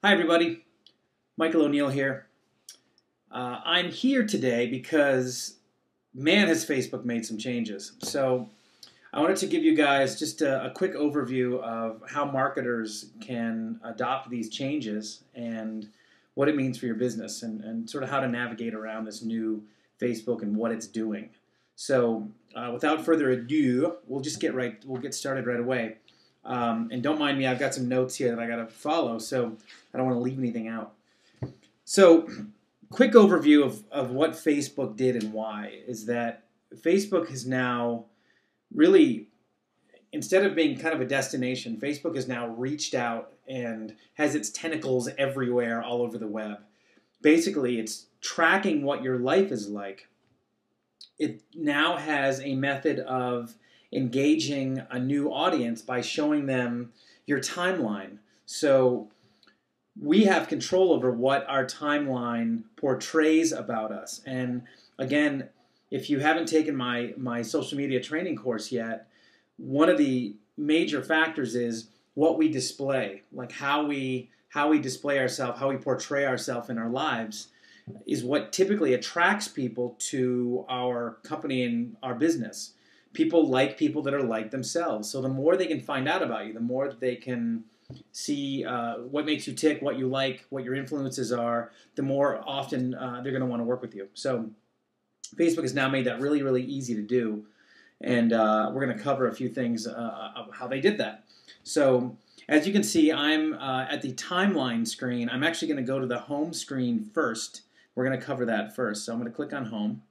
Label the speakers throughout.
Speaker 1: Hi everybody, Michael O'Neill here. I'm here today because, man, has Facebook made some changes. So I wanted to give you guys just a quick overview of how marketers can adopt these changes and what it means for your business and sort of how to navigate around this new Facebook and what it's doing. So without further ado, we'll get started right away. And don't mind me, I've got some notes here that I got to follow, so I don't want to leave anything out. So, quick overview of what Facebook did and why is that Facebook has now really, instead of being kind of a destination, Facebook has now reached out and has its tentacles everywhere all over the web. Basically, it's tracking what your life is like. It now has a method of engaging a new audience by showing them your timeline. So we have control over what our timeline portrays about us. And again, if you haven't taken my social media training course yet, one of the major factors is what we display, like how we display ourselves, how we portray ourselves in our lives is what typically attracts people to our company and our business. People like people that are like themselves. So the more they can find out about you, the more they can see what makes you tick, what you like, what your influences are, the more often they're going to want to work with you. So Facebook has now made that really, really easy to do. And we're going to cover a few things of how they did that. So as you can see, I'm at the timeline screen. I'm actually going to go to the home screen first. We're going to cover that first. So I'm going to click on home.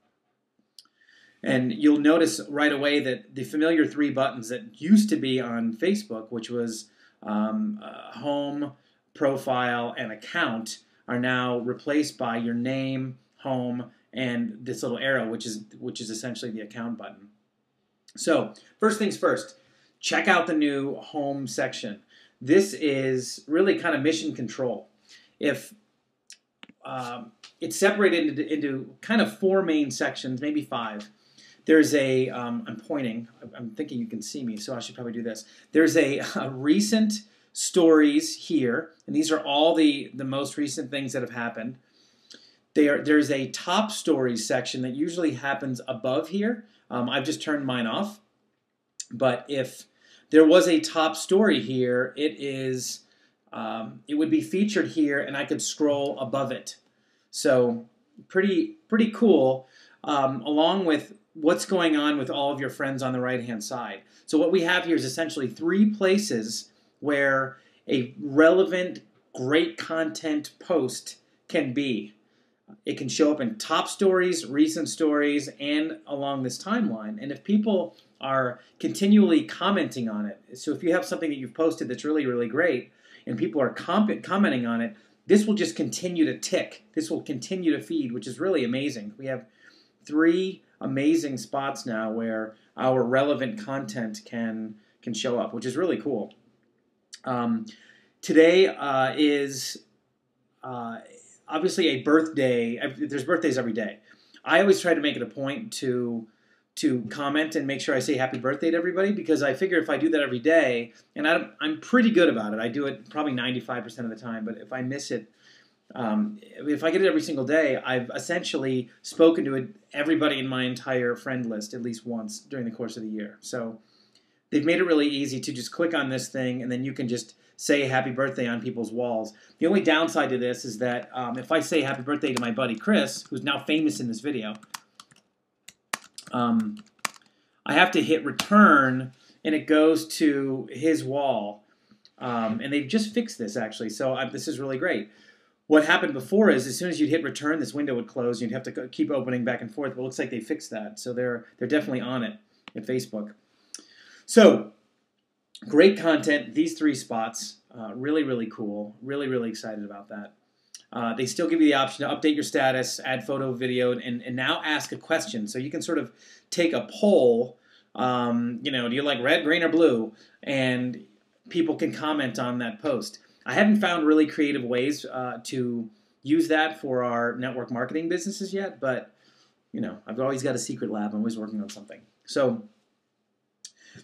Speaker 1: And you'll notice right away that the familiar three buttons that used to be on Facebook, which was home, profile, and account, are now replaced by your name, home, and this little arrow, which is essentially the account button. So first things first, check out the new home section. This is really kind of mission control. If it's separated into kind of four main sections, maybe five. There's a, I'm pointing, I'm thinking you can see me, so I should probably do this. There's a recent stories here, and these are all the most recent things that have happened. There's a top stories section that usually happens above here. I've just turned mine off. But if there was a top story here, it would be featured here, and I could scroll above it. So pretty cool, along with what's going on with all of your friends on the right-hand side. So what we have here is essentially three places where a relevant, great content post can be. It can show up in top stories, recent stories, and along this timeline. And if people are continually commenting on it, so if you have something that you've posted that's really, really great, and people are commenting on it, this will just continue to tick. This will continue to feed, which is really amazing. We have three amazing spots now where our relevant content can show up, which is really cool. Today is obviously a birthday. There's birthdays every day. I always try to make it a point to comment and make sure I say happy birthday to everybody, because I figure if I do that every day, and I'm pretty good about it. I do it probably 95% of the time, but if I miss it, if I get it every single day, I've essentially spoken to everybody in my entire friend list at least once during the course of the year. So they've made it really easy to just click on this thing, and then you can just say happy birthday on people's walls. The only downside to this is that if I say happy birthday to my buddy Chris, who's now famous in this video, I have to hit return, and it goes to his wall. And they've just fixed this, actually, so this is really great. What happened before is as soon as you'd hit return, this window would close. You'd have to keep opening back and forth. But it looks like they fixed that, so they're definitely on it at Facebook. So great content. These three spots, really, really cool. Really, really excited about that. They still give you the option to update your status, add photo, video, and now ask a question. So you can sort of take a poll. Do you like red, green, or blue? And people can comment on that post. I haven't found really creative ways to use that for our network marketing businesses yet, but I've always got a secret lab. I'm always working on something. So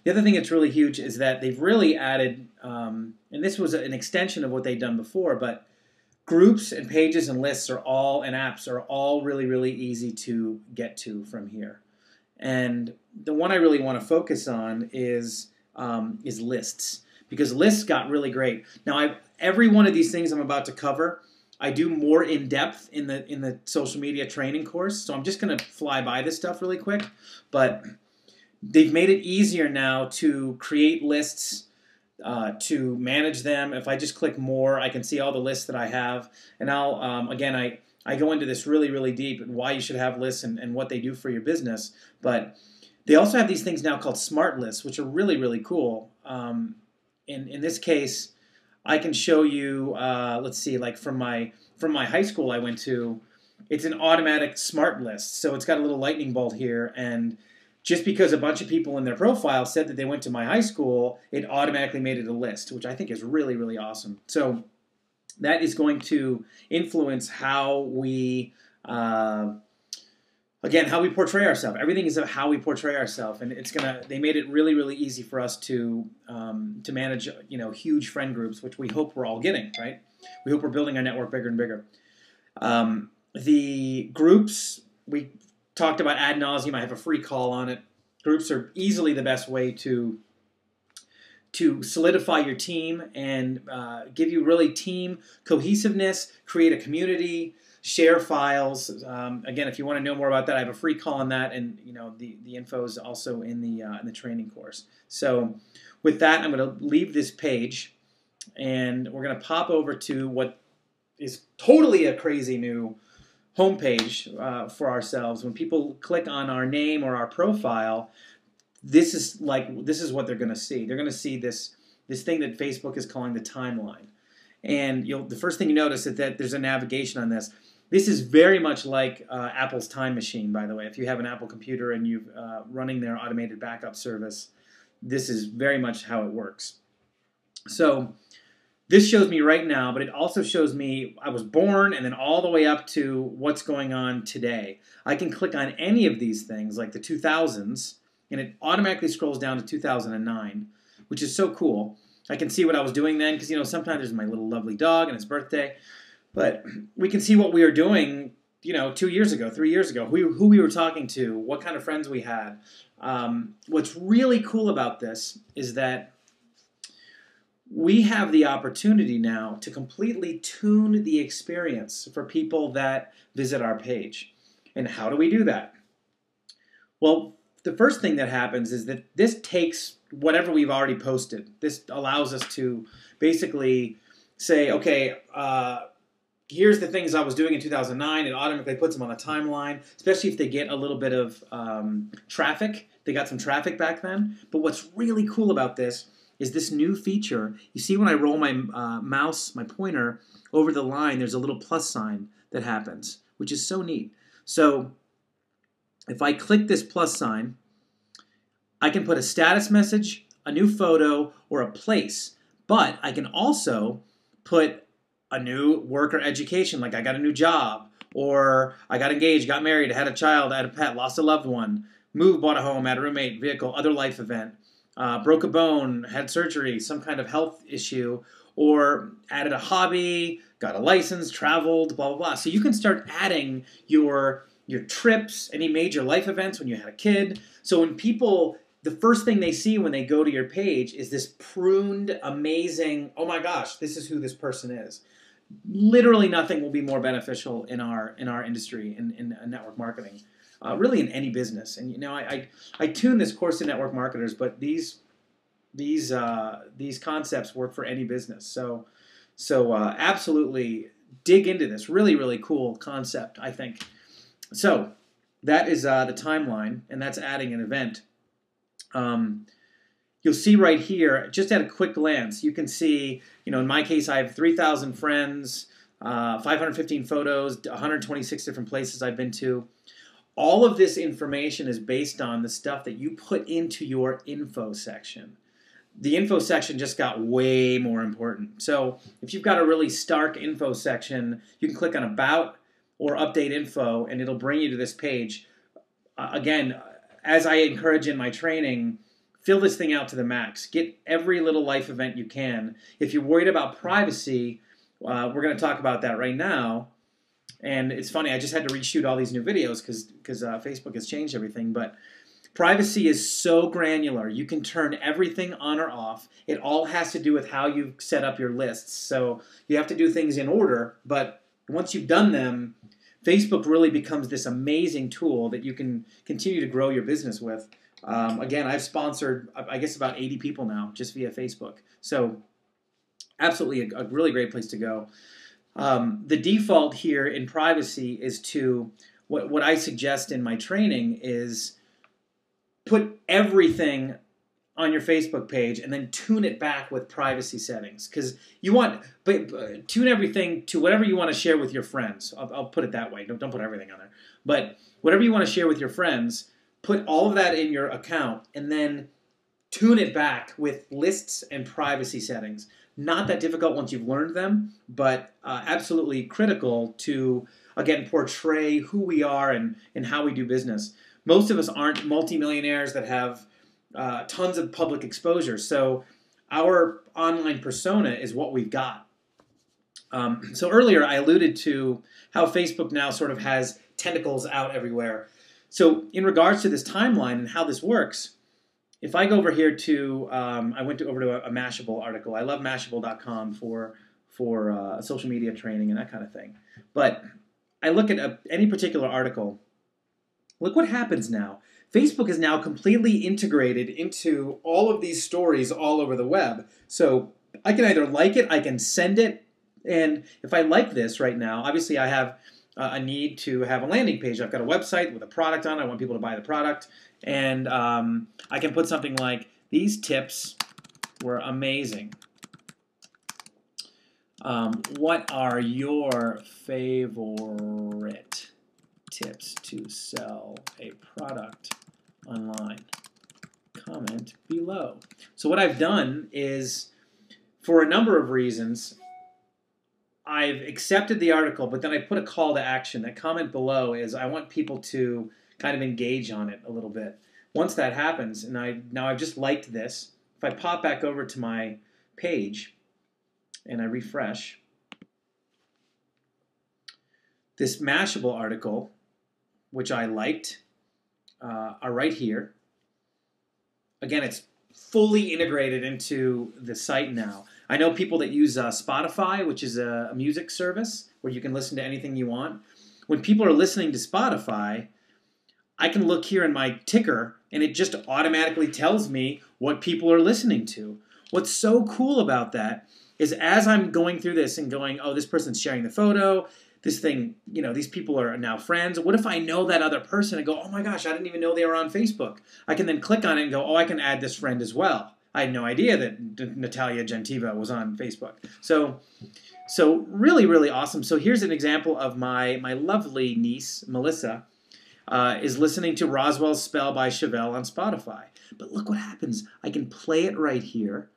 Speaker 1: the other thing that's really huge is that they've really added, and this was an extension of what they'd done before, but groups and pages and lists and apps are all really, really easy to get to from here. And the one I really want to focus on is lists, because lists got really great. Now, every one of these things I'm about to cover, I do more in depth in the social media training course. So I'm just going to fly by this stuff really quick. But they've made it easier now to create lists, to manage them. If I just click more, I can see all the lists that I have. And I'll, again, I go into this really, really deep and why you should have lists and what they do for your business. But they also have these things now called smart lists, which are really, really cool. In this case, I can show you, let's see, like from my high school I went to, it's an automatic smart list. So it's got a little lightning bolt here, and just because a bunch of people in their profile said that they went to my high school, it automatically made it a list, which I think is really, really awesome. So that is going to influence how we, again, how we portray ourselves. Everything is how we portray ourselves, and they made it really, really easy for us to manage, huge friend groups, which we hope we're all getting, right? We hope we're building our network bigger and bigger. The groups, we talked about ad nauseum. I have a free call on it. Groups are easily the best way to solidify your team and give you really team cohesiveness, create a community, share files. Again, if you want to know more about that, I have a free call on that, and the info is also in the training course. So with that, I'm going to leave this page, and we're going to pop over to what is totally a crazy new homepage for ourselves. When people click on our name or our profile, this is what they're going to see. They're going to see this thing that Facebook is calling the timeline. And the first thing you notice is that there's a navigation on this. This is very much like Apple's Time Machine, by the way. If you have an Apple computer and you're running their automated backup service, this is very much how it works. So this shows me right now, but it also shows me I was born and then all the way up to what's going on today. I can click on any of these things, like the 2000s, and it automatically scrolls down to 2009, which is so cool. I can see what I was doing then, because sometimes there's my little lovely dog and his birthday, but we can see what we were doing 2 years ago, 3 years ago, who we were talking to, what kind of friends we had. What's really cool about this is that we have the opportunity now to completely tune the experience for people that visit our page. And how do we do that? Well, the first thing that happens is that this takes whatever we've already posted. This allows us to basically say, okay, here's the things I was doing in 2009. It automatically puts them on a timeline, especially if they get a little bit of traffic. They got some traffic back then. But what's really cool about this is this new feature. You see when I roll my mouse, my pointer, over the line, there's a little plus sign that happens, which is so neat. So if I click this plus sign, I can put a status message, a new photo, or a place. But I can also put a new work or education, like I got a new job, or I got engaged, got married, had a child, had a pet, lost a loved one, moved, bought a home, had a roommate, vehicle, other life event. Broke a bone, had surgery, some kind of health issue, or added a hobby, got a license, traveled, blah, blah, blah. So you can start adding your trips, any major life events when you had a kid. So when people, the first thing they see when they go to your page is this pruned, amazing, oh my gosh, this is who this person is. Literally nothing will be more beneficial in our industry, in network marketing. Really in any business. And I tune this course to network marketers, but these concepts work for any business. So absolutely dig into this. Really, really cool concept, I think. So that is the timeline, and that's adding an event. You'll see right here, just at a quick glance, you can see, in my case, I have 3,000 friends, 515 photos, 126 different places I've been to. All of this information is based on the stuff that you put into your info section. The info section just got way more important. So if you've got a really stark info section, you can click on About or Update Info, and it'll bring you to this page. Again, as I encourage in my training, fill this thing out to the max. Get every little life event you can. If you're worried about privacy, We're going to talk about that right now. And it's funny, I just had to reshoot all these new videos because Facebook has changed everything. But privacy is so granular. You can turn everything on or off. It all has to do with how you set up your lists. So you have to do things in order, but once you've done them, Facebook really becomes this amazing tool that you can continue to grow your business with. Again, I've sponsored, I guess, about 80 people now just via Facebook. So absolutely a really great place to go. The default here in privacy is to, what I suggest in my training is put everything on your Facebook page and then tune it back with privacy settings, because you want tune everything to whatever you want to share with your friends. I'll put it that way. Don't put everything on there, but whatever you want to share with your friends, put all of that in your account and then tune it back with lists and privacy settings. Not that difficult once you've learned them, but absolutely critical to, again, portray who we are and how we do business. Most of us aren't multimillionaires that have tons of public exposure, so our online persona is what we've got. So earlier I alluded to how Facebook now sort of has tentacles out everywhere. So in regards to this timeline and how this works, if I go over here to, I went over to a Mashable article. I love Mashable.com for social media training and that kind of thing. But I look at any particular article. Look what happens now. Facebook is now completely integrated into all of these stories all over the web. So I can either like it, I can send it, and if I like this right now, obviously I have a need to have a landing page. I've got a website with a product on it. I want people to buy the product. And I can put something like, these tips were amazing. What are your favorite tips to sell a product online? Comment below. So what I've done is, for a number of reasons, I've accepted the article, but then I put a call to action. That comment below is I want people to kind of engage on it a little bit. Once that happens, and now I've just liked this, if I pop back over to my page and I refresh, this Mashable article, which I liked, are right here. Again, it's fully integrated into the site now. I know people that use Spotify, which is a music service where you can listen to anything you want. When people are listening to Spotify, I can look here in my ticker and it just automatically tells me what people are listening to. What's so cool about that is, as I'm going through this and going, oh, this person's sharing the photo, this thing, you know, these people are now friends. What if I know that other person and go, oh my gosh, I didn't even know they were on Facebook. I can then click on it and go, oh, I can add this friend as well. I had no idea that Natalia Gentiva was on Facebook. So really, really awesome. So here's an example of my lovely niece, Melissa, is listening to Roswell's Spell by Chevelle on Spotify. But look what happens. I can play it right here.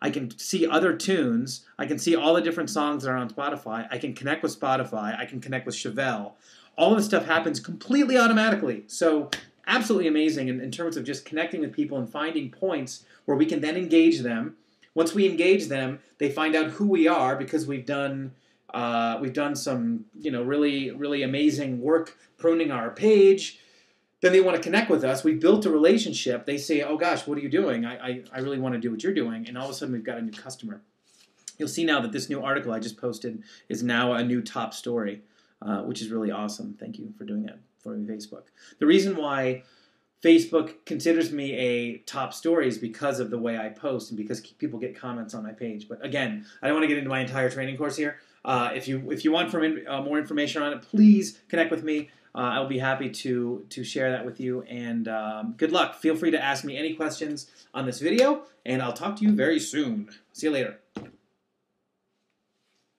Speaker 1: I can see other tunes. I can see all the different songs that are on Spotify. I can connect with Spotify. I can connect with Chevelle. All of this stuff happens completely automatically. So absolutely amazing in terms of just connecting with people and finding points where we can then engage them. Once we engage them, they find out who we are because we've done some, you know, really, really amazing work pruning our page. Then they want to connect with us. We've built a relationship. They say, oh gosh, what are you doing? I really want to do what you're doing. And all of a sudden we've got a new customer. You'll see now that this new article I just posted is now a new top story, which is really awesome. Thank you for doing that for me, Facebook. The reason why Facebook considers me a top story is because of the way I post and because people get comments on my page. But again, I don't want to get into my entire training course here. If you want more information on it, please connect with me. I'll be happy to share that with you. And good luck. Feel free to ask me any questions on this video, and I'll talk to you very soon. See you later.